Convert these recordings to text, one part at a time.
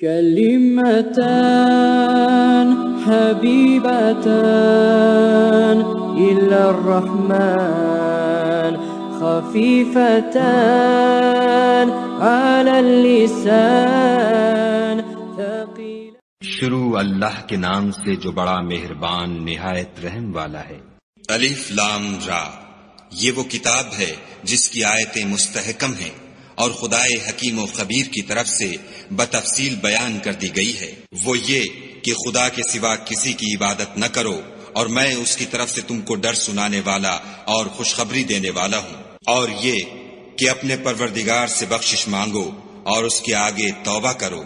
كلمتان حبيبتان إلى الرحمن خفيفتان على اللسان ثقيل. شروع اللہ کے نام سے جو بڑا مہربان نہایت رحم والا ہے. الف لام را، یہ وہ کتاب ہے جس کی آیتیں مستحکم ہیں اور خدائے حکیم و خبیر کی طرف سے بتفصیل بیان کر دی گئی ہے. وہ یہ کہ خدا کے سوا کسی کی عبادت نہ کرو اور میں اس کی طرف سے تم کو ڈر سنانے والا اور خوشخبری دینے والا ہوں. اور یہ کہ اپنے پروردگار سے بخشش مانگو اور اس کے آگے توبہ کرو،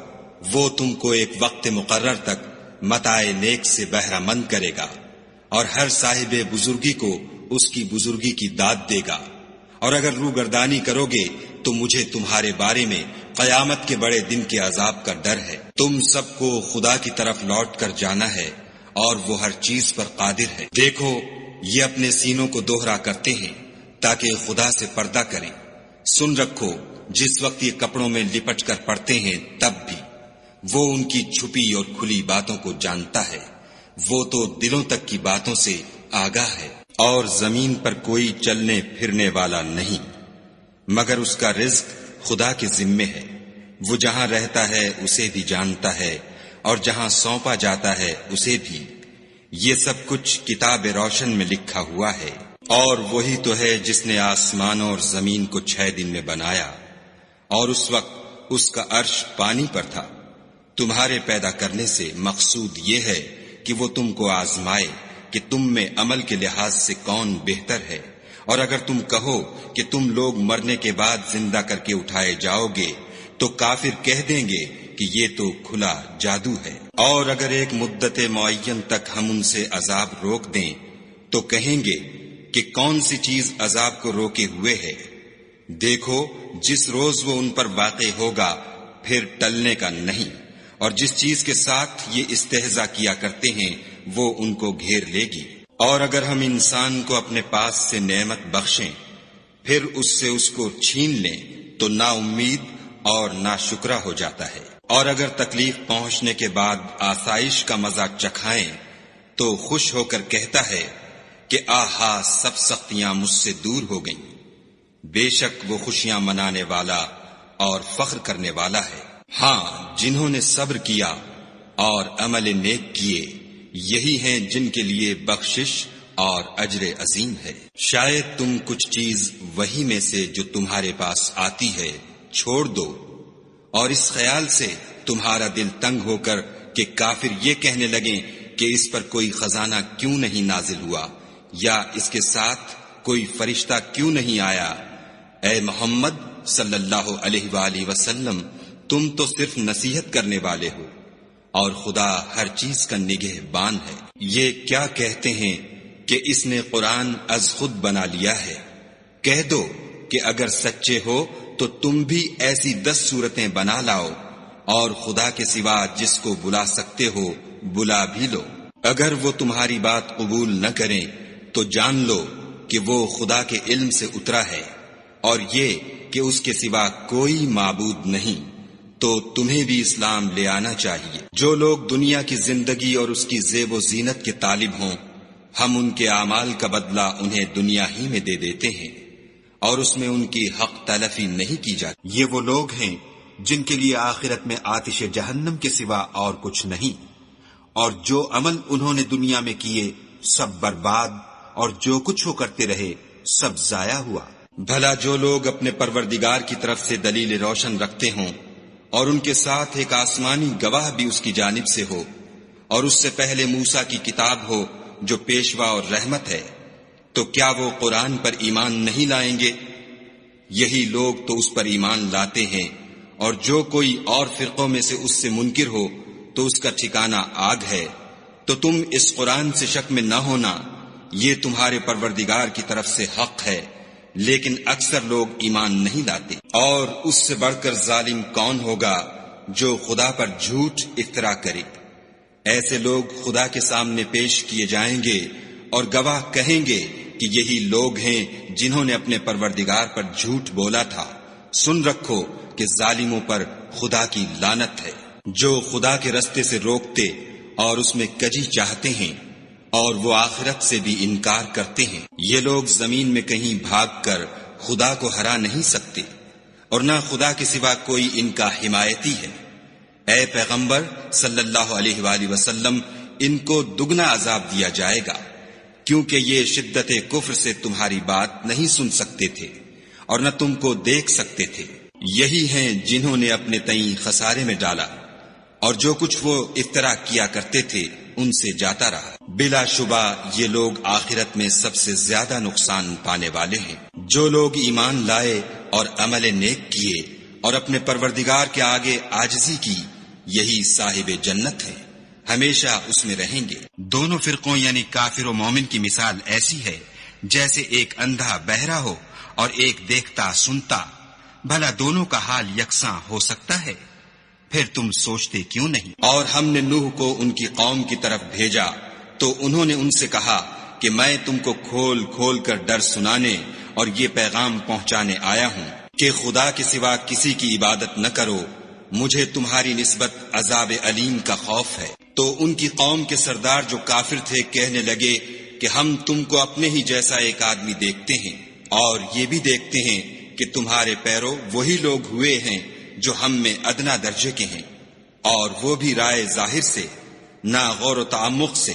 وہ تم کو ایک وقت مقرر تک متاع نیک سے بہرہ مند کرے گا اور ہر صاحب بزرگی کو اس کی بزرگی کی داد دے گا. اور اگر روگردانی کرو گے تو مجھے تمہارے بارے میں قیامت کے بڑے دن کے عذاب کا ڈر ہے. تم سب کو خدا کی طرف لوٹ کر جانا ہے اور وہ ہر چیز پر قادر ہے. دیکھو یہ اپنے سینوں کو دوہرا کرتے ہیں تاکہ خدا سے پردہ کریں. سن رکھو جس وقت یہ کپڑوں میں لپٹ کر پڑتے ہیں تب بھی وہ ان کی چھپی اور کھلی باتوں کو جانتا ہے. وہ تو دلوں تک کی باتوں سے آگاہ ہے. اور زمین پر کوئی چلنے پھرنے والا نہیں مگر اس کا رزق خدا کے ذمے ہے. وہ جہاں رہتا ہے اسے بھی جانتا ہے اور جہاں سونپا جاتا ہے اسے بھی. یہ سب کچھ کتاب روشن میں لکھا ہوا ہے. اور وہی تو ہے جس نے آسمانوں اور زمین کو 6 دن میں بنایا اور اس وقت اس کا عرش پانی پر تھا. تمہارے پیدا کرنے سے مقصود یہ ہے کہ وہ تم کو آزمائے کہ تم میں عمل کے لحاظ سے کون بہتر ہے. اور اگر تم کہو کہ تم لوگ مرنے کے بعد زندہ کر کے اٹھائے جاؤ گے تو کافر کہہ دیں گے کہ یہ تو کھلا جادو ہے. اور اگر ایک مدت معین تک ہم ان سے عذاب روک دیں تو کہیں گے کہ کون سی چیز عذاب کو روکے ہوئے ہے. دیکھو جس روز وہ ان پر واقع ہوگا پھر ٹلنے کا نہیں. اور جس چیز کے ساتھ یہ استہزاء کیا کرتے ہیں وہ ان کو گھیر لے گی. اور اگر ہم انسان کو اپنے پاس سے نعمت بخشیں پھر اس سے اس کو چھین لیں تو نا امید اور نا شکرہ ہو جاتا ہے. اور اگر تکلیف پہنچنے کے بعد آسائش کا مزہ چکھائیں تو خوش ہو کر کہتا ہے کہ آہا سب سختیاں مجھ سے دور ہو گئیں. بے شک وہ خوشیاں منانے والا اور فخر کرنے والا ہے. ہاں جنہوں نے صبر کیا اور عمل نیک کیے یہی ہیں جن کے لیے بخشش اور اجر عظیم ہے. شاید تم کچھ چیز وہی میں سے جو تمہارے پاس آتی ہے چھوڑ دو اور اس خیال سے تمہارا دل تنگ ہو کر کہ کافر یہ کہنے لگیں کہ اس پر کوئی خزانہ کیوں نہیں نازل ہوا یا اس کے ساتھ کوئی فرشتہ کیوں نہیں آیا. اے محمد صلی اللہ علیہ وآلہ وسلم تم تو صرف نصیحت کرنے والے ہو اور خدا ہر چیز کا نگہبان ہے. یہ کیا کہتے ہیں کہ اس نے قرآن از خود بنا لیا ہے؟ کہہ دو کہ اگر سچے ہو تو تم بھی ایسی 10 صورتیں بنا لاؤ اور خدا کے سوا جس کو بلا سکتے ہو بلا بھی لو. اگر وہ تمہاری بات قبول نہ کریں تو جان لو کہ وہ خدا کے علم سے اترا ہے اور یہ کہ اس کے سوا کوئی معبود نہیں. تو تمہیں بھی اسلام لے آنا چاہیے. جو لوگ دنیا کی زندگی اور اس کی زیب و زینت کے طالب ہوں ہم ان کے اعمال کا بدلہ انہیں دنیا ہی میں دے دیتے ہیں اور اس میں ان کی حق تلفی نہیں کی جاتی. یہ وہ لوگ ہیں جن کے لیے آخرت میں آتش جہنم کے سوا اور کچھ نہیں اور جو عمل انہوں نے دنیا میں کیے سب برباد اور جو کچھ وہ کرتے رہے سب ضائع ہوا. بھلا جو لوگ اپنے پروردگار کی طرف سے دلیل روشن رکھتے ہوں اور ان کے ساتھ ایک آسمانی گواہ بھی اس کی جانب سے ہو اور اس سے پہلے موسیٰ کی کتاب ہو جو پیشوا اور رحمت ہے تو کیا وہ قرآن پر ایمان نہیں لائیں گے؟ یہی لوگ تو اس پر ایمان لاتے ہیں اور جو کوئی اور فرقوں میں سے اس سے منکر ہو تو اس کا ٹھکانہ آگ ہے. تو تم اس قرآن سے شک میں نہ ہونا، یہ تمہارے پروردگار کی طرف سے حق ہے لیکن اکثر لوگ ایمان نہیں لاتے. اور اس سے بڑھ کر ظالم کون ہوگا جو خدا پر جھوٹ افترا کرے؟ ایسے لوگ خدا کے سامنے پیش کیے جائیں گے اور گواہ کہیں گے کہ یہی لوگ ہیں جنہوں نے اپنے پروردگار پر جھوٹ بولا تھا. سن رکھو کہ ظالموں پر خدا کی لعنت ہے. جو خدا کے رستے سے روکتے اور اس میں کجی چاہتے ہیں اور وہ آخرت سے بھی انکار کرتے ہیں، یہ لوگ زمین میں کہیں بھاگ کر خدا کو ہرا نہیں سکتے اور نہ خدا کے سوا کوئی ان کا حمایتی ہے۔ اے پیغمبر صلی اللہ علیہ وآلہ وسلم، ان کو دگنا عذاب دیا جائے گا، کیونکہ یہ شدت کفر سے تمہاری بات نہیں سن سکتے تھے اور نہ تم کو دیکھ سکتے تھے۔ یہی ہیں جنہوں نے اپنے تئیں خسارے میں ڈالا، اور جو کچھ وہ افترا کیا کرتے تھے ان سے جاتا رہا۔ بلا شبہ یہ لوگ آخرت میں سب سے زیادہ نقصان پانے والے ہیں۔ جو لوگ ایمان لائے اور عمل نیک کیے اور اپنے پروردگار کے آگے عاجزی کی، یہی صاحب جنت ہیں، ہمیشہ اس میں رہیں گے۔ دونوں فرقوں یعنی کافر و مومن کی مثال ایسی ہے جیسے ایک اندھا بہرا ہو اور ایک دیکھتا سنتا، بھلا دونوں کا حال یکساں ہو سکتا ہے؟ پھر تم سوچتے کیوں نہیں؟ اور ہم نے نوح کو ان کی قوم کی طرف بھیجا تو انہوں نے ان سے کہا کہ میں تم کو کھول کھول کر ڈر سنانے اور یہ پیغام پہنچانے آیا ہوں کہ خدا کے سوا کسی کی عبادت نہ کرو، مجھے تمہاری نسبت عذاب علیم کا خوف ہے۔ تو ان کی قوم کے سردار جو کافر تھے کہنے لگے کہ ہم تم کو اپنے ہی جیسا ایک آدمی دیکھتے ہیں اور یہ بھی دیکھتے ہیں کہ تمہارے پیرو وہی لوگ ہوئے ہیں جو ہم میں ادنا درجے کے ہیں، اور وہ بھی رائے ظاہر سے، نہ غور و تعمق سے،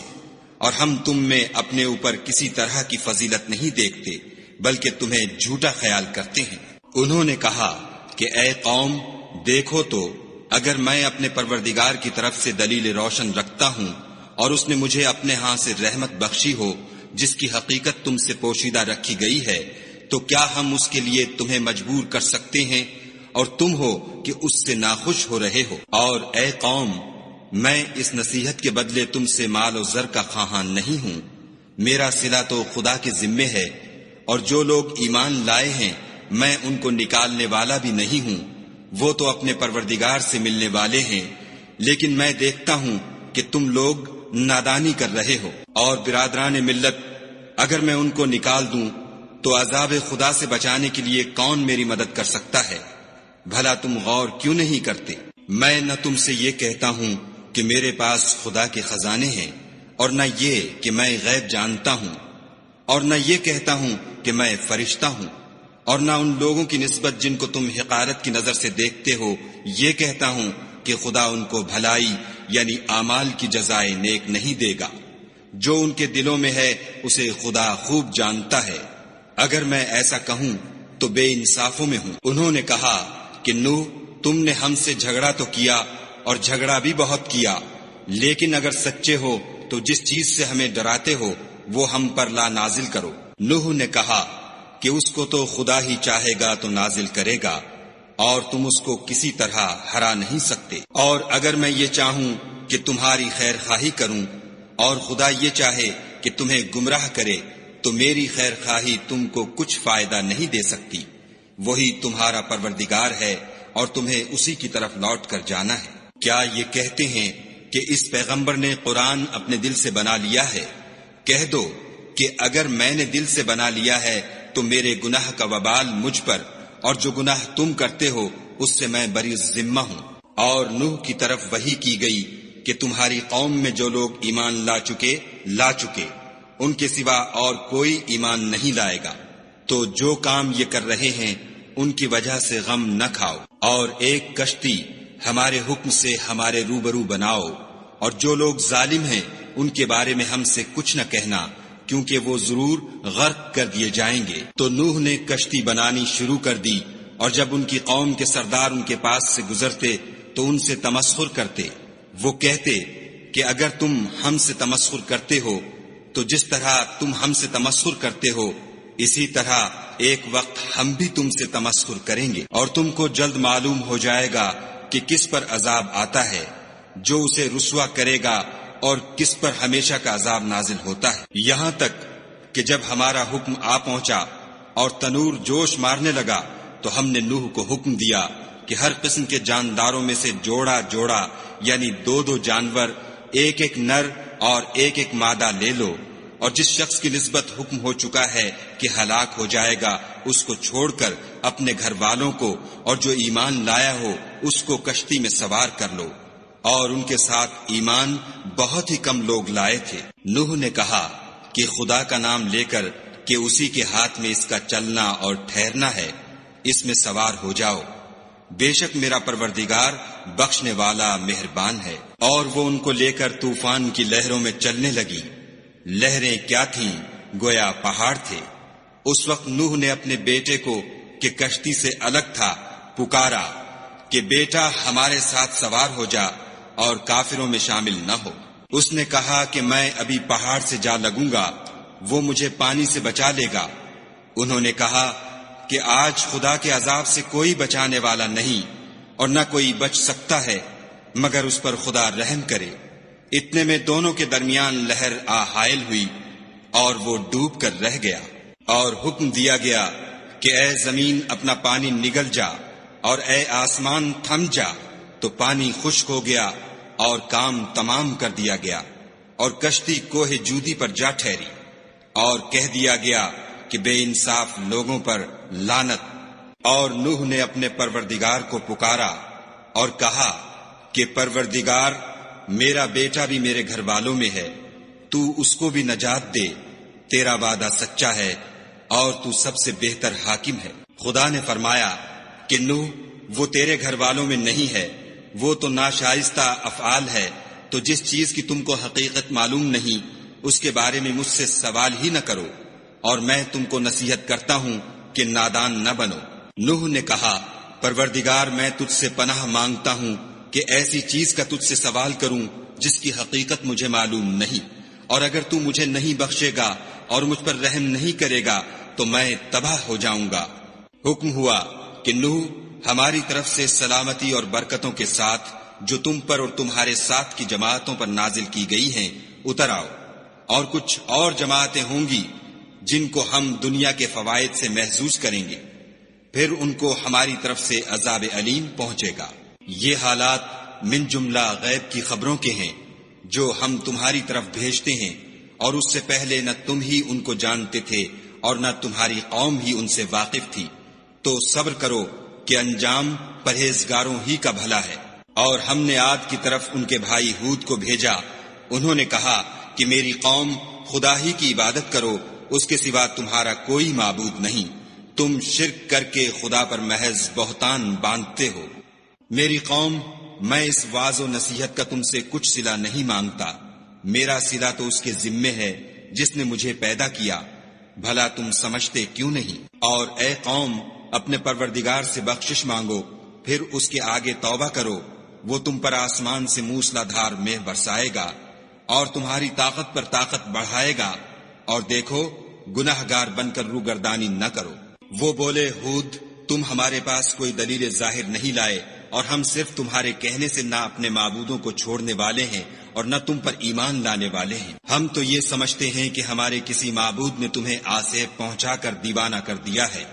اور ہم تم میں اپنے اوپر کسی طرح کی فضیلت نہیں دیکھتے بلکہ تمہیں جھوٹا خیال کرتے ہیں۔ انہوں نے کہا کہ اے قوم، دیکھو تو اگر میں اپنے پروردگار کی طرف سے دلیل روشن رکھتا ہوں اور اس نے مجھے اپنے ہاں سے رحمت بخشی ہو جس کی حقیقت تم سے پوشیدہ رکھی گئی ہے، تو کیا ہم اس کے لیے تمہیں مجبور کر سکتے ہیں اور تم ہو کہ اس سے ناخوش ہو رہے ہو؟ اور اے قوم، میں اس نصیحت کے بدلے تم سے مال و زر کا خواہاں نہیں ہوں، میرا صلہ تو خدا کے ذمے ہے، اور جو لوگ ایمان لائے ہیں میں ان کو نکالنے والا بھی نہیں ہوں، وہ تو اپنے پروردگار سے ملنے والے ہیں، لیکن میں دیکھتا ہوں کہ تم لوگ نادانی کر رہے ہو۔ اور برادران ملت، اگر میں ان کو نکال دوں تو عذاب خدا سے بچانے کے لیے کون میری مدد کر سکتا ہے؟ بھلا تم غور کیوں نہیں کرتے؟ میں نہ تم سے یہ کہتا ہوں کہ میرے پاس خدا کے خزانے ہیں، اور نہ یہ کہ میں غیب جانتا ہوں، اور نہ یہ کہتا ہوں کہ میں فرشتہ ہوں، اور نہ ان لوگوں کی نسبت جن کو تم حقارت کی نظر سے دیکھتے ہو یہ کہتا ہوں کہ خدا ان کو بھلائی یعنی اعمال کی جزائے نیک نہیں دے گا۔ جو ان کے دلوں میں ہے اسے خدا خوب جانتا ہے، اگر میں ایسا کہوں تو بے انصافوں میں ہوں۔ انہوں نے کہا کہ نوح، تم نے ہم سے جھگڑا تو کیا اور جھگڑا بھی بہت کیا، لیکن اگر سچے ہو تو جس چیز سے ہمیں ڈراتے ہو وہ ہم پر لا نازل کرو۔ نوح نے کہا کہ اس کو تو خدا ہی چاہے گا تو نازل کرے گا، اور تم اس کو کسی طرح ہرا نہیں سکتے۔ اور اگر میں یہ چاہوں کہ تمہاری خیر خواہی کروں اور خدا یہ چاہے کہ تمہیں گمراہ کرے تو میری خیر خواہی تم کو کچھ فائدہ نہیں دے سکتی۔ وہی تمہارا پروردگار ہے اور تمہیں اسی کی طرف لوٹ کر جانا ہے۔ کیا یہ کہتے ہیں کہ اس پیغمبر نے قرآن اپنے دل سے بنا لیا ہے؟ کہہ دو کہ اگر میں نے دل سے بنا لیا ہے تو میرے گناہ کا وبال مجھ پر، اور جو گناہ تم کرتے ہو اس سے میں بری ذمہ ہوں۔ اور نوح کی طرف وحی کی گئی کہ تمہاری قوم میں جو لوگ ایمان لا چکے ان کے سوا اور کوئی ایمان نہیں لائے گا، تو جو کام یہ کر رہے ہیں ان کی وجہ سے غم نہ کھاؤ، اور ایک کشتی ہمارے حکم سے ہمارے روبرو بناؤ، اور جو لوگ ظالم ہیں ان کے بارے میں ہم سے کچھ نہ کہنا، کیونکہ وہ ضرور غرق کر دیے جائیں گے۔ تو نوح نے کشتی بنانی شروع کر دی، اور جب ان کی قوم کے سردار ان کے پاس سے گزرتے تو ان سے تمسخر کرتے۔ وہ کہتے کہ اگر تم ہم سے تمسخر کرتے ہو تو جس طرح تم ہم سے تمسخر کرتے ہو اسی طرح ایک وقت ہم بھی تم سے تمسخر کریں گے، اور تم کو جلد معلوم ہو جائے گا کہ کس پر عذاب آتا ہے جو اسے رسوا کرے گا اور کس پر ہمیشہ کا عذاب نازل ہوتا ہے۔ یہاں تک کہ جب ہمارا حکم آ پہنچا اور تنور جوش مارنے لگا تو ہم نے نوح کو حکم دیا کہ ہر قسم کے جانداروں میں سے جوڑا جوڑا یعنی 2 جانور، ایک نر اور ایک مادہ لے لو، اور جس شخص کی نسبت حکم ہو چکا ہے کہ ہلاک ہو جائے گا اس کو چھوڑ کر اپنے گھر والوں کو اور جو ایمان لایا ہو اس کو کشتی میں سوار کر لو، اور ان کے ساتھ ایمان بہت ہی کم لوگ لائے تھے۔ نوح نے کہا کہ خدا کا نام لے کر کہ اسی کے ہاتھ میں اس کا چلنا اور ٹھہرنا ہے، اس میں سوار ہو جاؤ، بے شک میرا پروردگار بخشنے والا مہربان ہے۔ اور وہ ان کو لے کر طوفان کی لہروں میں چلنے لگی۔ لہریں کیا تھیں، گویا پہاڑ تھے۔ اس وقت نوح نے اپنے بیٹے کو کہ کشتی سے الگ تھا پکارا کہ بیٹا ہمارے ساتھ سوار ہو جا اور کافروں میں شامل نہ ہو۔ اس نے کہا کہ میں ابھی پہاڑ سے جا لگوں گا، وہ مجھے پانی سے بچا لے گا۔ انہوں نے کہا کہ آج خدا کے عذاب سے کوئی بچانے والا نہیں اور نہ کوئی بچ سکتا ہے مگر اس پر خدا رحم کرے۔ اتنے میں دونوں کے درمیان لہر آ حائل ہوئی اور وہ ڈوب کر رہ گیا، اور حکم دیا گیا کہ اے زمین اپنا پانی نگل جا اور اے آسمان تھم جا، تو پانی خشک ہو گیا اور کام تمام کر دیا گیا، اور کشتی کوہ جودی پر جا ٹھہری، اور کہہ دیا گیا کہ بے انصاف لوگوں پر لعنت۔ اور نوح نے اپنے پروردگار کو پکارا اور کہا کہ پروردگار میرا بیٹا بھی میرے گھر والوں میں ہے، تو اس کو بھی نجات دے، تیرا وعدہ سچا ہے اور تو سب سے بہتر حاکم ہے۔ خدا نے فرمایا کہ نوح وہ تیرے گھر والوں میں نہیں ہے، وہ تو ناشائستہ افعال ہے، تو جس چیز کی تم کو حقیقت معلوم نہیں اس کے بارے میں مجھ سے سوال ہی نہ کرو، اور میں تم کو نصیحت کرتا ہوں کہ نادان نہ بنو۔ نوح نے کہا پروردگار میں تجھ سے پناہ مانگتا ہوں کہ ایسی چیز کا تجھ سے سوال کروں جس کی حقیقت مجھے معلوم نہیں، اور اگر تو مجھے نہیں بخشے گا اور مجھ پر رحم نہیں کرے گا تو میں تباہ ہو جاؤں گا۔ حکم ہوا کہ نوح ہماری طرف سے سلامتی اور برکتوں کے ساتھ جو تم پر اور تمہارے ساتھ کی جماعتوں پر نازل کی گئی ہیں اتر آؤ، اور کچھ اور جماعتیں ہوں گی جن کو ہم دنیا کے فوائد سے محظوظ کریں گے، پھر ان کو ہماری طرف سے عذاب علیم پہنچے گا۔ یہ حالات من جملہ غیب کی خبروں کے ہیں جو ہم تمہاری طرف بھیجتے ہیں، اور اس سے پہلے نہ تم ہی ان کو جانتے تھے اور نہ تمہاری قوم ہی ان سے واقف تھی، تو صبر کرو کہ انجام پرہیزگاروں ہی کا بھلا ہے۔ اور ہم نے عاد کی طرف ان کے بھائی ہود کو بھیجا، انہوں نے کہا کہ میری قوم خدا ہی کی عبادت کرو، اس کے سوا تمہارا کوئی معبود نہیں، تم شرک کر کے خدا پر محض بہتان باندھتے ہو۔ میری قوم میں اس واعظ و نصیحت کا تم سے کچھ صلہ نہیں مانگتا، میرا صلہ تو اس کے ذمے ہے جس نے مجھے پیدا کیا، بھلا تم سمجھتے کیوں نہیں؟ اور اے قوم اپنے پروردگار سے بخشش مانگو، پھر اس کے آگے توبہ کرو، وہ تم پر آسمان سے موسلا دھار مے برسائے گا اور تمہاری طاقت پر طاقت بڑھائے گا، اور دیکھو گناہ گار بن کر روگردانی نہ کرو۔ وہ بولے ہود تم ہمارے پاس کوئی دلیل ظاہر نہیں لائے، اور ہم صرف تمہارے کہنے سے نہ اپنے معبودوں کو چھوڑنے والے ہیں اور نہ تم پر ایمان لانے والے ہیں۔ ہم تو یہ سمجھتے ہیں کہ ہمارے کسی معبود نے تمہیں آسیب پہنچا کر دیوانہ کر دیا ہے۔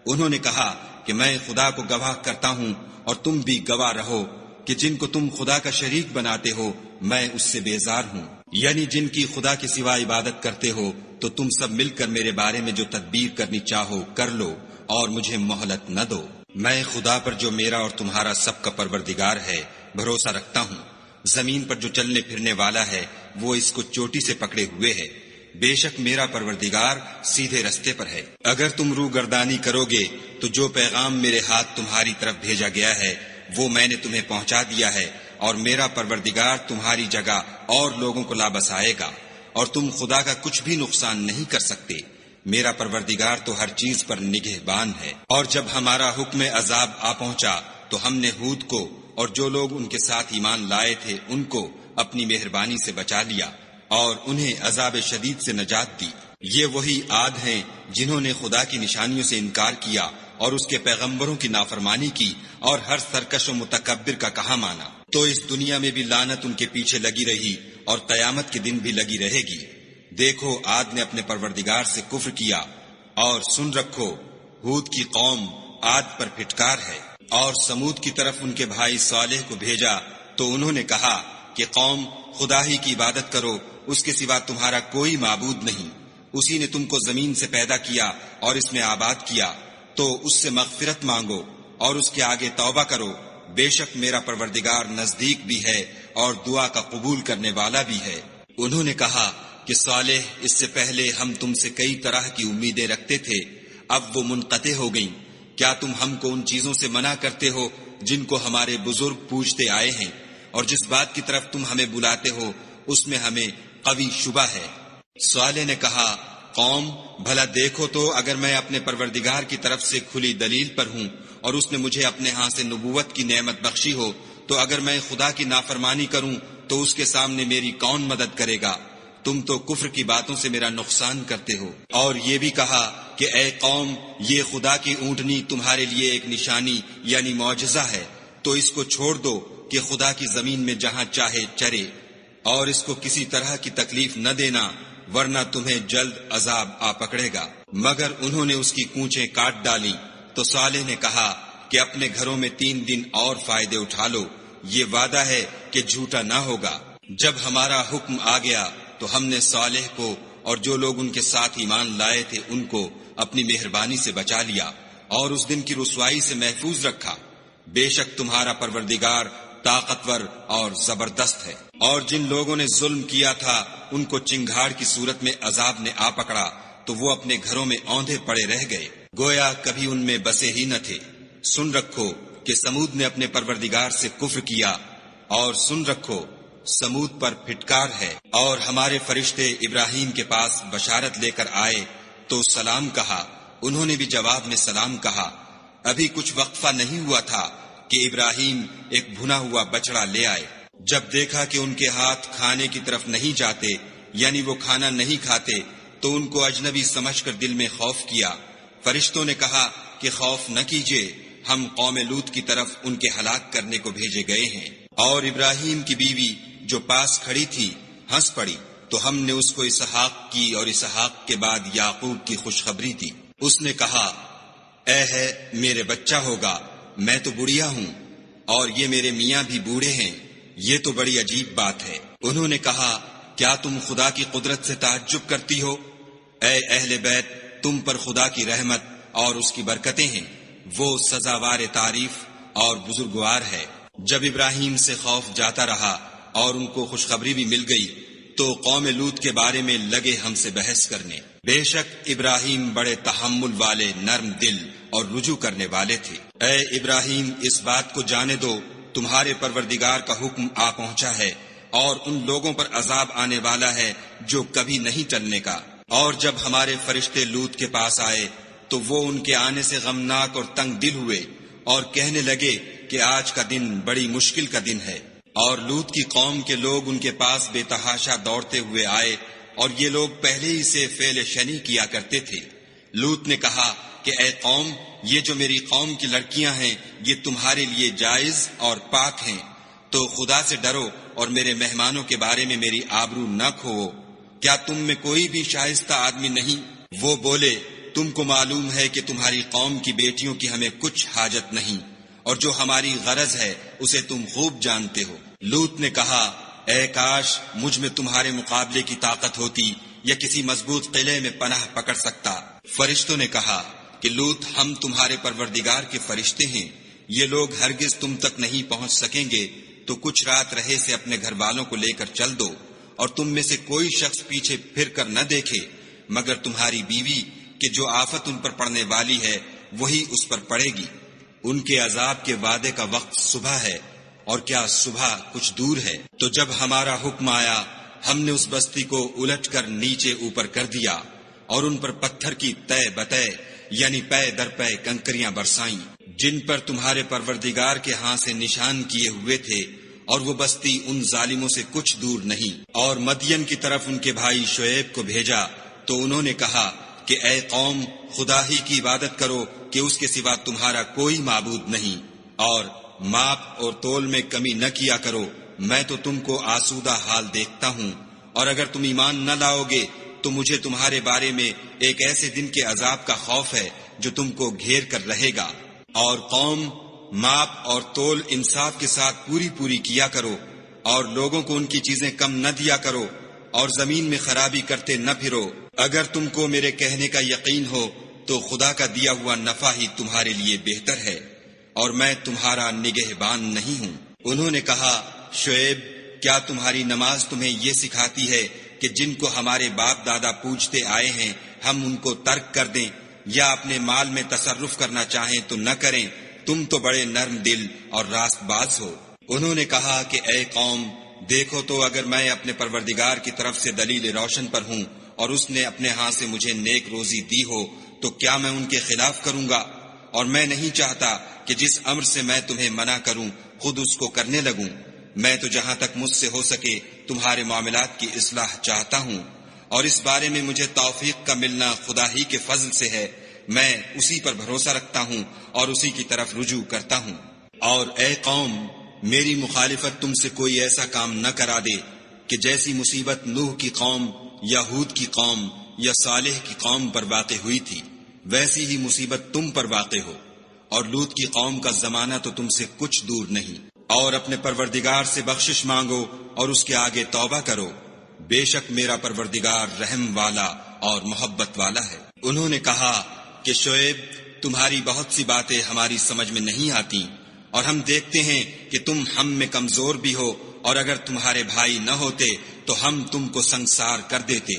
انہوں نے کہا کہ میں خدا کو گواہ کرتا ہوں اور تم بھی گواہ رہو کہ جن کو تم خدا کا شریک بناتے ہو میں اس سے بیزار ہوں، یعنی جن کی خدا کے سوا عبادت کرتے ہو، تو تم سب مل کر میرے بارے میں جو تدبیر کرنی چاہو کر لو اور مجھے مہلت نہ دو۔ میں خدا پر جو میرا اور تمہارا سب کا پروردگار ہے بھروسہ رکھتا ہوں، زمین پر جو چلنے پھرنے والا ہے وہ اس کو چوٹی سے پکڑے ہوئے ہے، بے شک میرا پروردگار سیدھے رستے پر ہے۔ اگر تم روگردانی کرو گے تو جو پیغام میرے ہاتھ تمہاری طرف بھیجا گیا ہے وہ میں نے تمہیں پہنچا دیا ہے، اور میرا پروردگار تمہاری جگہ اور لوگوں کو لا بسائے گا، اور تم خدا کا کچھ بھی نقصان نہیں کر سکتے، میرا پروردگار تو ہر چیز پر نگہبان ہے۔ اور جب ہمارا حکم عذاب آ پہنچا تو ہم نے ہود کو اور جو لوگ ان کے ساتھ ایمان لائے تھے ان کو اپنی مہربانی سے بچا لیا اور انہیں عذاب شدید سے نجات دی۔ یہ وہی عاد ہیں جنہوں نے خدا کی نشانیوں سے انکار کیا اور اس کے پیغمبروں کی نافرمانی کی اور ہر سرکش و متکبر کا کہا مانا، تو اس دنیا میں بھی لعنت ان کے پیچھے لگی رہی اور قیامت کے دن بھی لگی رہے گی۔ دیکھو عاد نے اپنے پروردگار سے کفر کیا، اور سن رکھو ہود کی قوم عاد پر پھٹکار ہے۔ اور سمود کی طرف ان کے بھائی صالح کو بھیجا تو انہوں نے کہا کہ قوم خدا ہی کی عبادت کرو، اس کے سوا تمہارا کوئی معبود نہیں، اسی نے تم کو زمین سے پیدا کیا اور اس میں آباد کیا، تو اس سے مغفرت مانگو اور اس کے آگے توبہ کرو، بے شک میرا پروردگار نزدیک بھی ہے اور دعا کا قبول کرنے والا بھی ہے۔ انہوں نے کہا کہ صالح، اس سے پہلے ہم تم سے کئی طرح کی امیدیں رکھتے تھے، اب وہ منقطع ہو گئیں۔ کیا تم ہم کو ان چیزوں سے منع کرتے ہو جن کو ہمارے بزرگ پوچھتے آئے ہیں، اور جس بات کی طرف تم ہمیں بلاتے ہو اس میں ہمیں قوی شبہ ہے؟ صالح نے کہا، قوم، بھلا دیکھو تو اگر میں اپنے پروردگار کی طرف سے کھلی دلیل پر ہوں اور اس نے مجھے اپنے ہاں سے نبوت کی نعمت بخشی ہو، تو اگر میں خدا کی نافرمانی کروں تو اس کے سامنے میری کون مدد کرے گا؟ تم تو کفر کی باتوں سے میرا نقصان کرتے ہو۔ اور یہ بھی کہا کہ اے قوم، یہ خدا کی اونٹنی تمہارے لیے ایک نشانی یعنی معجزہ ہے، تو اس کو چھوڑ دو کہ خدا کی زمین میں جہاں چاہے چرے، اور اس کو کسی طرح کی تکلیف نہ دینا، ورنہ تمہیں جلد عذاب آ پکڑے گا۔ مگر انہوں نے اس کی کونچیں کاٹ ڈالی۔ تو صالح نے کہا کہ اپنے گھروں میں 3 دن اور فائدے اٹھا لو، یہ وعدہ ہے کہ جھوٹا نہ ہوگا۔ جب ہمارا حکم آ گیا تو ہم نے صالح کو اور جو لوگ ان کے ساتھ ایمان لائے تھے ان کو اپنی مہربانی سے بچا لیا اور اس دن کی رسوائی سے محفوظ رکھا۔ بے شک تمہارا پروردگار طاقتور اور زبردست ہے۔ اور جن لوگوں نے ظلم کیا تھا ان کو چنگھاڑ کی صورت میں عذاب نے آ پکڑا تو وہ اپنے گھروں میں اوندھے پڑے رہ گئے، گویا کبھی ان میں بسے ہی نہ تھے۔ سن رکھو کہ سمود نے اپنے پروردگار سے کفر کیا، اور سن رکھو سمود پر پھٹکار ہے۔ اور ہمارے فرشتے ابراہیم کے پاس بشارت لے کر آئے تو سلام کہا، انہوں نے بھی جواب میں سلام کہا۔ ابھی کچھ وقفہ نہیں ہوا تھا کہ ابراہیم ایک بھنا ہوا بچڑا لے آئے۔ جب دیکھا کہ ان کے ہاتھ کھانے کی طرف نہیں جاتے، یعنی وہ کھانا نہیں کھاتے، تو ان کو اجنبی سمجھ کر دل میں خوف کیا۔ فرشتوں نے کہا کہ خوف نہ کیجیے، ہم قوم لوط کی طرف ان کے ہلاک کرنے کو بھیجے گئے ہیں۔ اور ابراہیم کی بیوی جو پاس کھڑی تھی ہنس پڑی، تو ہم نے اس کو اسحاق کی اور اسحاق کے بعد یعقوب کی خوشخبری دی۔ اس نے کہا، اے ہے میرے بچہ ہوگا، میں تو بڑھیا ہوں اور یہ میرے میاں بھی بوڑھے ہیں، یہ تو بڑی عجیب بات ہے۔ انہوں نے کہا، کیا تم خدا کی قدرت سے تعجب کرتی ہو؟ اے اہل بیت، تم پر خدا کی رحمت اور اس کی برکتیں ہیں، وہ سزاوار تعریف اور بزرگوار ہے۔ جب ابراہیم سے خوف جاتا رہا اور ان کو خوشخبری بھی مل گئی تو قوم لوط کے بارے میں لگے ہم سے بحث کرنے۔ بے شک ابراہیم بڑے تحمل والے، نرم دل اور رجوع کرنے والے تھے۔ اے ابراہیم، اس بات کو جانے دو تمہارے پروردگار کا حکم آ پہنچا ہے اور ان لوگوں پر عذاب آنے والا ہے جو کبھی نہیں ٹلنے کا۔ اور جب ہمارے فرشتے لوط کے پاس آئے تو وہ ان کے آنے سے غمناک اور تنگ دل ہوئے اور کہنے لگے کہ آج کا دن بڑی مشکل کا دن ہے۔ اور لوط کی قوم کے لوگ ان کے پاس بے تحاشا دوڑتے ہوئے آئے، اور یہ لوگ پہلے ہی سے فعل شنی کیا کرتے تھے۔ لوط نے کہا کہ اے قوم، یہ جو میری قوم کی لڑکیاں ہیں یہ تمہارے لیے جائز اور پاک ہیں، تو خدا سے ڈرو اور میرے مہمانوں کے بارے میں میری آبرو نہ کھوؤ۔ کیا تم میں کوئی بھی شائستہ آدمی نہیں؟ وہ بولے، تم کو معلوم ہے کہ تمہاری قوم کی بیٹیوں کی ہمیں کچھ حاجت نہیں، اور جو ہماری غرض ہے اسے تم خوب جانتے ہو۔ لوط نے کہا، اے کاش مجھ میں تمہارے مقابلے کی طاقت ہوتی یا کسی مضبوط قلعے میں پناہ پکڑ سکتا۔ فرشتوں نے کہا کہ لوط، ہم تمہارے پروردگار کے فرشتے ہیں، یہ لوگ ہرگز تم تک نہیں پہنچ سکیں گے، تو کچھ رات رہے سے اپنے گھر والوں کو لے کر چل دو، اور تم میں سے کوئی شخص پیچھے پھر کر نہ دیکھے مگر تمہاری بیوی، کہ جو آفت ان پر پڑنے والی ہے وہی اس پر پڑے گی۔ ان کے عذاب کے وعدے کا وقت صبح ہے، اور کیا صبح کچھ دور ہے؟ تو جب ہمارا حکم آیا ہم نے اس بستی کو الٹ کر نیچے اوپر کر دیا اور ان پر پتھر کی تہ بتہ یعنی پے در پے کنکریاں برسائیں، جن پر تمہارے پروردگار کے ہاں سے نشان کیے ہوئے تھے، اور وہ بستی ان ظالموں سے کچھ دور نہیں۔ اور مدین کی طرف ان کے بھائی شعیب کو بھیجا تو انہوں نے کہا کہ اے قوم، خدا ہی کی عبادت کرو کہ اس کے سوا تمہارا کوئی معبود نہیں، اور ماپ اور تول میں کمی نہ کیا کرو، میں تو تم کو آسودہ حال دیکھتا ہوں، اور اگر تم ایمان نہ لاؤ گے تو مجھے تمہارے بارے میں ایک ایسے دن کے عذاب کا خوف ہے جو تم کو گھیر کر رہے گا۔ اور قوم، ماپ اور تول انصاف کے ساتھ پوری پوری کیا کرو، اور لوگوں کو ان کی چیزیں کم نہ دیا کرو، اور زمین میں خرابی کرتے نہ پھرو۔ اگر تم کو میرے کہنے کا یقین ہو تو خدا کا دیا ہوا نفع ہی تمہارے لیے بہتر ہے، اور میں تمہارا نگہبان نہیں ہوں۔ انہوں نے کہا، شعیب، کیا تمہاری نماز تمہیں یہ سکھاتی ہے کہ جن کو ہمارے باپ دادا پوجتے آئے ہیں ہم ان کو ترک کر دیں، یا اپنے مال میں تصرف کرنا چاہیں تو نہ کریں؟ تم تو بڑے نرم دل اور راست باز ہو۔ انہوں نے کہا کہ اے قوم، دیکھو تو اگر میں اپنے پروردگار کی طرف سے دلیل روشن پر ہوں اور اس نے اپنے ہاں سے مجھے نیک روزی دی ہو تو کیا میں ان کے خلاف کروں گا؟ اور میں نہیں چاہتا کہ جس امر سے میں تمہیں منع کروں خود اس کو کرنے لگوں۔ میں تو جہاں تک مجھ سے ہو سکے تمہارے معاملات کی اصلاح چاہتا ہوں، اور اس بارے میں مجھے توفیق کا ملنا خدا ہی کے فضل سے ہے۔ میں اسی پر بھروسہ رکھتا ہوں اور اسی کی طرف رجوع کرتا ہوں۔ اور اے قوم، میری مخالفت تم سے کوئی ایسا کام نہ کرا دے کہ جیسی مصیبت نوح کی قوم یا ہود کی قوم یا صالح کی قوم پر واقع ہوئی تھی ویسی ہی مصیبت تم پر واقع ہو، اور لوط کی قوم کا زمانہ تو تم سے کچھ دور نہیں۔ اور اپنے پروردگار سے بخشش مانگو اور اس کے آگے توبہ کرو، بے شک میرا پروردگار رحم والا اور محبت والا ہے۔ انہوں نے کہا کہ شعیب، تمہاری بہت سی باتیں ہماری سمجھ میں نہیں آتی، اور ہم دیکھتے ہیں کہ تم ہم میں کمزور بھی ہو، اور اگر تمہارے بھائی نہ ہوتے تو ہم تم کو سنگسار کر دیتے،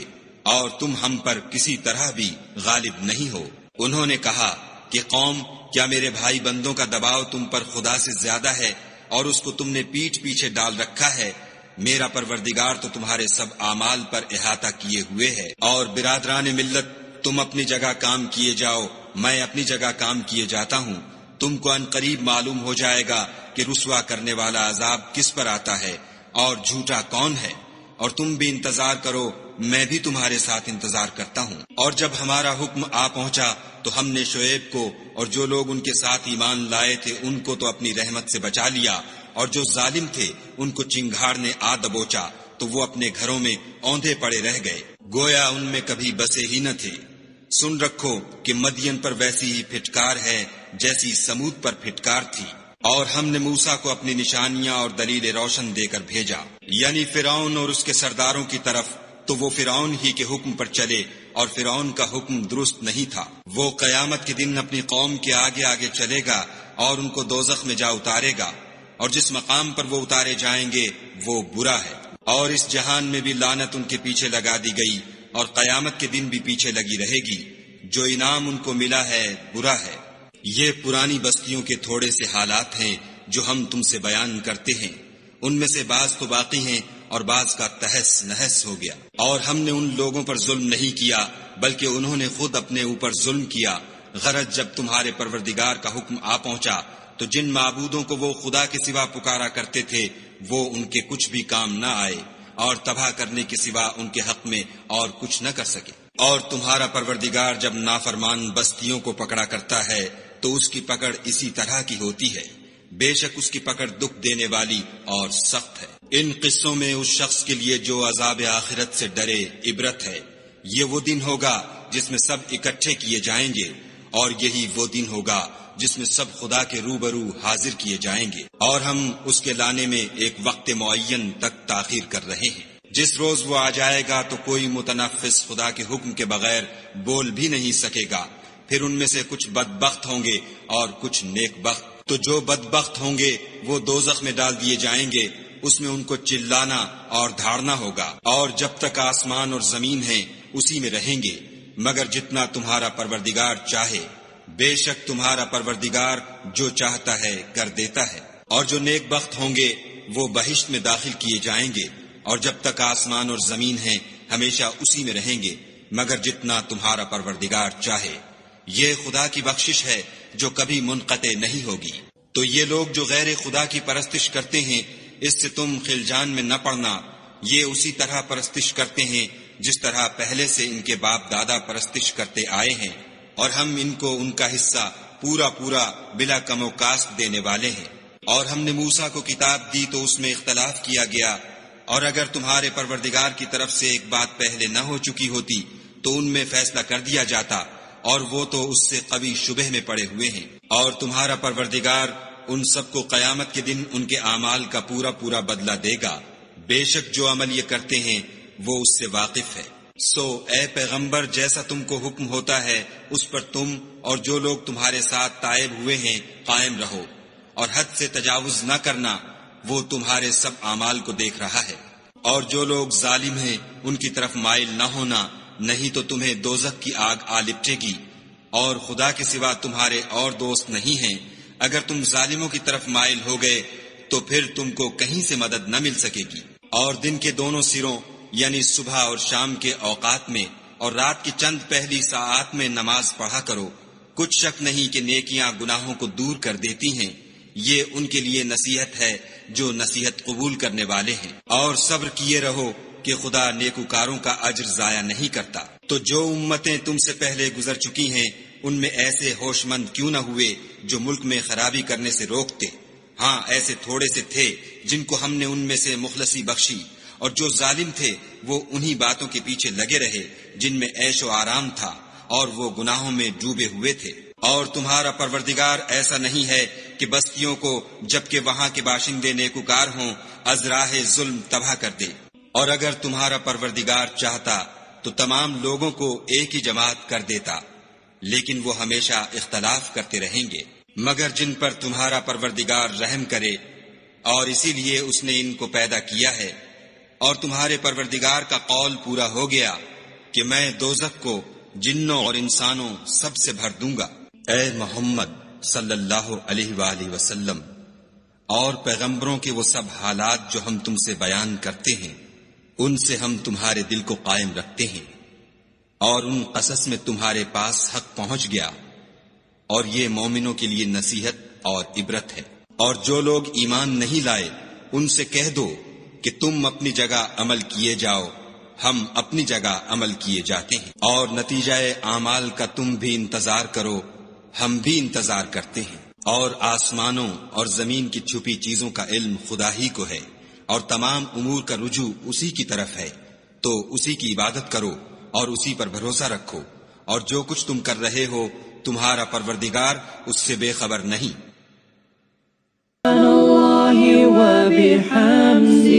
اور تم ہم پر کسی طرح بھی غالب نہیں ہو۔ انہوں نے کہا کہ قوم، کیا میرے بھائی بندوں کا دباؤ تم پر خدا سے زیادہ ہے اور اس کو تم نے پیٹھ پیچھے ڈال رکھا ہے؟ میرا پروردگار تو تمہارے سب اعمال پر احاطہ کیے ہوئے ہے۔ اور برادران ملت، تم اپنی جگہ کام کیے جاؤ، میں اپنی جگہ کام کیے جاتا ہوں۔ تم کو ان قریب معلوم ہو جائے گا کہ رسوا کرنے والا عذاب کس پر آتا ہے اور جھوٹا کون ہے، اور تم بھی انتظار کرو، میں بھی تمہارے ساتھ انتظار کرتا ہوں۔ اور جب ہمارا حکم آ پہنچا تو ہم نے شعیب کو اور جو لوگ ان کے ساتھ ایمان لائے تھے ان کو تو اپنی رحمت سے بچا لیا، اور جو ظالم تھے ان کو چنگھاڑ نے آ دبوچا تو وہ اپنے گھروں میں اوندھے پڑے رہ گئے، گویا ان میں کبھی بسے ہی نہ تھے۔ سن رکھو کہ مدین پر ویسی ہی پھٹکار ہے جیسی سمود پر پھٹکار تھی۔ اور ہم نے موسیٰ کو اپنی نشانیاں اور دلیل روشن دے کر بھیجا، یعنی فرعون اور اس کے سرداروں کی طرف، تو وہ فرعون ہی کے حکم پر چلے، اور فرعون کا حکم درست نہیں تھا۔ وہ قیامت کے دن اپنی قوم کے آگے آگے چلے گا اور ان کو دوزخ میں جا اتارے گا، اور جس مقام پر وہ اتارے جائیں گے وہ برا ہے۔ اور اس جہان میں بھی لعنت ان کے پیچھے لگا دی گئی، اور قیامت کے دن بھی پیچھے لگی رہے گی۔ جو انعام ان کو ملا ہے برا ہے۔ یہ پرانی بستیوں کے تھوڑے سے حالات ہیں جو ہم تم سے بیان کرتے ہیں، ان میں سے بعض تو باقی ہیں اور بعض کا تہس نہس ہو گیا۔ اور ہم نے ان لوگوں پر ظلم نہیں کیا بلکہ انہوں نے خود اپنے اوپر ظلم کیا۔ غرض جب تمہارے پروردگار کا حکم آ پہنچا تو جن معبودوں کو وہ خدا کے سوا پکارا کرتے تھے وہ ان کے کچھ بھی کام نہ آئے، اور تباہ کرنے کے سوا ان کے حق میں اور کچھ نہ کر سکے۔ اور تمہارا پروردگار جب نافرمان بستیوں کو پکڑا کرتا ہے تو اس کی پکڑ اسی طرح کی ہوتی ہے، بے شک اس کی پکڑ دکھ دینے والی اور سخت ہے۔ ان قصوں میں اس شخص کے لیے جو عذاب آخرت سے ڈرے عبرت ہے۔ یہ وہ دن ہوگا جس میں سب اکٹھے کیے جائیں گے، اور یہی وہ دن ہوگا جس میں سب خدا کے روبرو حاضر کیے جائیں گے، اور ہم اس کے لانے میں ایک وقت معین تک تاخیر کر رہے ہیں۔ جس روز وہ آ جائے گا تو کوئی متنفس خدا کے حکم کے بغیر بول بھی نہیں سکے گا۔ پھر ان میں سے کچھ بدبخت ہوں گے اور کچھ نیک بخت۔ تو جو بدبخت ہوں گے وہ دوزخ میں ڈال دیے جائیں گے، اس میں ان کو چلانا اور دھاڑنا ہوگا، اور جب تک آسمان اور زمین ہیں اسی میں رہیں گے، مگر جتنا تمہارا پروردگار چاہے۔ بے شک تمہارا پروردگار جو چاہتا ہے کر دیتا ہے۔ اور جو نیک بخت ہوں گے وہ بہشت میں داخل کیے جائیں گے، اور جب تک آسمان اور زمین ہیں ہمیشہ اسی میں رہیں گے، مگر جتنا تمہارا پروردگار چاہے۔ یہ خدا کی بخشش ہے جو کبھی منقطع نہیں ہوگی۔ تو یہ لوگ جو غیر خدا کی پرستش کرتے ہیں اس سے تم خلجان میں نہ پڑنا، یہ اسی طرح پرستش کرتے ہیں جس طرح پہلے سے ان کے باپ دادا پرستش کرتے آئے ہیں، اور ہم ان کو ان کا حصہ پورا پورا بلا کم و کاست دینے والے ہیں۔ اور ہم نے موسیٰ کو کتاب دی تو اس میں اختلاف کیا گیا، اور اگر تمہارے پروردگار کی طرف سے ایک بات پہلے نہ ہو چکی ہوتی تو ان میں فیصلہ کر دیا جاتا، اور وہ تو اس سے قوی شبہ میں پڑے ہوئے ہیں۔ اور تمہارا پروردگار ان سب کو قیامت کے دن ان کے اعمال کا پورا پورا بدلہ دے گا، بے شک جو عمل یہ کرتے ہیں وہ اس سے واقف ہے۔ سو اے پیغمبر، جیسا تم کو حکم ہوتا ہے اس پر تم اور جو لوگ تمہارے ساتھ تائب ہوئے ہیں قائم رہو، اور حد سے تجاوز نہ کرنا، وہ تمہارے سب اعمال کو دیکھ رہا ہے۔ اور جو لوگ ظالم ہیں ان کی طرف مائل نہ ہونا، نہیں تو تمہیں دوزخ کی آگ آ لپٹے گی، اور خدا کے سوا تمہارے اور دوست نہیں ہیں۔ اگر تم ظالموں کی طرف مائل ہو گئے تو پھر تم کو کہیں سے مدد نہ مل سکے گی۔ اور دن کے دونوں سروں یعنی صبح اور شام کے اوقات میں اور رات کی چند پہلی ساعات میں نماز پڑھا کرو، کچھ شک نہیں کہ نیکیاں گناہوں کو دور کر دیتی ہیں۔ یہ ان کے لیے نصیحت ہے جو نصیحت قبول کرنے والے ہیں۔ اور صبر کیے رہو کہ خدا نیکوکاروں کا اجر ضائع نہیں کرتا۔ تو جو امتیں تم سے پہلے گزر چکی ہیں ان میں ایسے ہوش مند کیوں نہ ہوئے جو ملک میں خرابی کرنے سے روکتے؟ ہاں ایسے تھوڑے سے تھے جن کو ہم نے ان میں سے مخلصی بخشی، اور جو ظالم تھے وہ انہی باتوں کے پیچھے لگے رہے جن میں عیش و آرام تھا، اور وہ گناہوں میں ڈوبے ہوئے تھے۔ اور تمہارا پروردگار ایسا نہیں ہے کہ بستیوں کو جبکہ وہاں کے باشندے نیکوکار ہوں از راہ ظلم تباہ کر دے۔ اور اگر تمہارا پروردگار چاہتا تو تمام لوگوں کو ایک ہی جماعت کر دیتا، لیکن وہ ہمیشہ اختلاف کرتے رہیں گے، مگر جن پر تمہارا پروردگار رحم کرے، اور اسی لیے اس نے ان کو پیدا کیا ہے۔ اور تمہارے پروردگار کا قول پورا ہو گیا کہ میں دوزخ کو جنوں اور انسانوں سب سے بھر دوں گا۔ اے محمد صلی اللہ علیہ وآلہ وسلم، اور پیغمبروں کے وہ سب حالات جو ہم تم سے بیان کرتے ہیں ان سے ہم تمہارے دل کو قائم رکھتے ہیں، اور ان قصص میں تمہارے پاس حق پہنچ گیا، اور یہ مومنوں کے لیے نصیحت اور عبرت ہے۔ اور جو لوگ ایمان نہیں لائے ان سے کہہ دو کہ تم اپنی جگہ عمل کیے جاؤ، ہم اپنی جگہ عمل کیے جاتے ہیں، اور نتیجہ اعمال کا تم بھی انتظار کرو، ہم بھی انتظار کرتے ہیں۔ اور آسمانوں اور زمین کی چھپی چیزوں کا علم خدا ہی کو ہے، اور تمام امور کا رجوع اسی کی طرف ہے، تو اسی کی عبادت کرو اور اسی پر بھروسہ رکھو، اور جو کچھ تم کر رہے ہو تمہارا پروردگار اس سے بے خبر نہیں۔ سبحان اللہ و بحمدہ